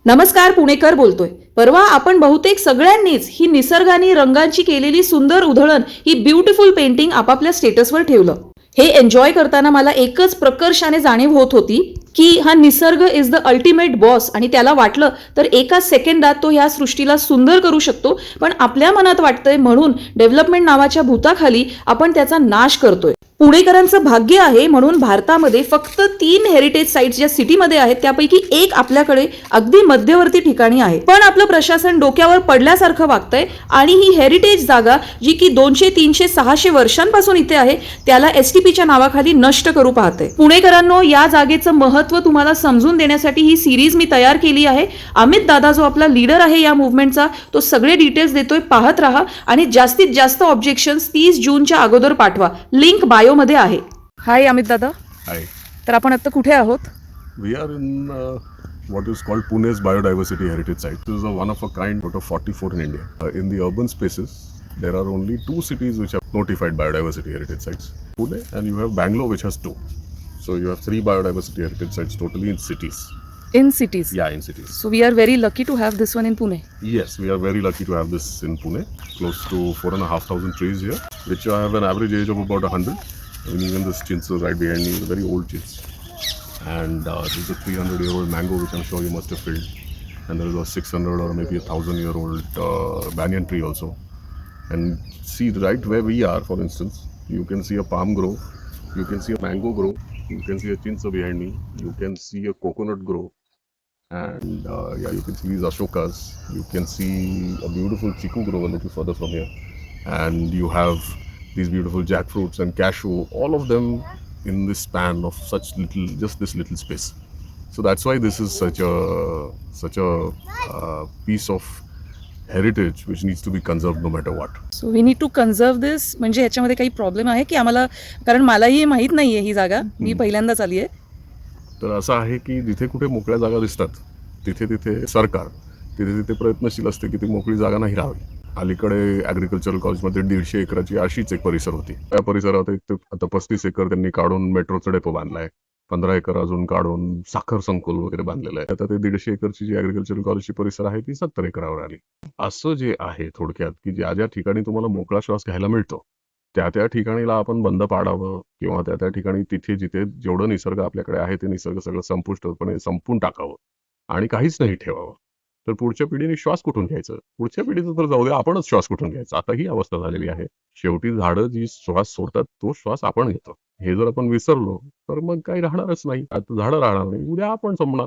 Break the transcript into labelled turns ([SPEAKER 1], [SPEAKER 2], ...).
[SPEAKER 1] नमस्कार, पुणेकर बोलतोय. परवा आपण बहुतेक सगळ्यांनीच ही निसर्गाने रंगांची केलेली सुंदर उधळण ही ब्युटिफुल पेंटिंग आपापल्या स्टेटसवर ठेवलं. हे एन्जॉय करताना मला एकच प्रकर्षाने जाणीव होत होती की हा निसर्ग इज द अल्टिमेट बॉस आणि त्याला वाटलं तर एका सेकंदात तो ह्या सृष्टीला सुंदर करू शकतो. पण आपल्या मनात वाटतंय म्हणून डेव्हलपमेंट नावाच्या भूताखाली आपण त्याचा नाश करतोय. पुणेकरांचं भाग्य आहे म्हणून भारतामध्ये फक्त 3 हेरिटेज साइट्स ज्या सिटीमध्ये आहेत त्यापैकी एक आपल्याकडे अगदी मध्यवर्ती ठिकाणी आहे. पण आपलं प्रशासन डोक्यावर पडल्यासारखं वागतंय आणि ही हेरिटेज जागा जी की 200, 300, 600 वर्षांपासून इथे आहे त्याला एसटीपीच्या नावाखाली नष्ट करू पाहते. पुणेकरांनो, या जागेचं महत्त्व तुम्हाला समजून देण्यासाठी ही सिरीज मी तयार केली आहे. अमित दादा जो आपला लीडर आहे या मुव्हमेंटचा तो सगळे डिटेल्स देतोय, पाहत राहा आणि जास्तीत जास्त ऑब्जेक्शन्स 30 जूनच्या अगोदर पाठवा. लिंक बायो मध्ये आहे. हाय अमित दादा.
[SPEAKER 2] Hi.
[SPEAKER 1] तर आपण आता कुठे आहोत?
[SPEAKER 2] We are in what is called Pune's Biodiversity Heritage Site. This is a one of a kind out of 44 in India. In the urban spaces, there are only 2 cities which have notified biodiversity heritage sites. Pune and you have Bangalore which has 2. So you have 3 biodiversity heritage sites totally in cities.
[SPEAKER 1] In cities.
[SPEAKER 2] Yeah, in cities.
[SPEAKER 1] So we are very lucky to have this one in Pune.
[SPEAKER 2] Yes, we are very lucky to have this in Pune. Close to 4,500 trees here, which have an average age of about 100. I mean, even this chintz right behind me is a very old chintz. And this is a 300-year-old mango which I'm sure you must have filled. And there is a 600 or maybe a 1,000-year-old banyan tree also. And see right where we are, for instance, you can see a palm grove, you can see a mango grove, you can see a chintz behind me, you can see a coconut grove. And yeah, you can see these ashokas, you can see a beautiful chiku grove a little further from here. And you have these beautiful jackfruits and cashew, all of them in this span of just this little space. So that's why this is such a piece of heritage which needs to be conserved no matter what.
[SPEAKER 1] So we need to conserve this. म्हणजे ह्याच्यामध्ये काही problem आहे की आम्हाला, कारण मलाही माहीत नाहीये ही जागा, मी पहिल्यांदाच आली आहे.
[SPEAKER 2] तर असं आहे की जिथे कुठे मोकळ्या जागा दिसतात तिथे तिथे सरकार तिथे प्रयत्नशील असते की ती मोकळी जागा नाही राहावी. अलीकडे ॲग्रिकल्चरल कॉलेजमध्ये 150 एकराची अशीच एक परिसर होती. त्या परिसरात आता 35 एकर त्यांनी काढून मेट्रोचा डेपो बांधलाय. 15 एकर अजून काढून साखर संकुल वगैरे बांधलेलं आहे. आता ते 150 एकरची जी ॲग्रिकल्चरल कॉलेजची परिसर आहे ती 70 एकरावर आली. असं जे आहे थोडक्यात की ज्या ज्या ठिकाणी तुम्हाला मोकळा श्वास घ्यायला मिळतो त्या ठिकाणीला आपण बंद पाडावं किंवा त्या ठिकाणी तिथे जिथे जेवढं निसर्ग आपल्याकडे आहे ते निसर्ग सगळं संपुष्टपणे संपून टाकावं आणि काहीच नाही ठेवावं. तर पुढच्या पिढीने श्वास कुठून घ्यायचं? पुढच्या पिढीचं तर जाऊ दे, आपणच श्वास कुठून घ्यायचा? आता ही अवस्था झालेली आहे. शेवटी झाडं जी श्वास सोडतात तो श्वास आपण घेतो. हे जर आपण विसरलो तर मग काही राहणारच नाही. आता झाडं राहणार नाही, उद्या आपण संपणार.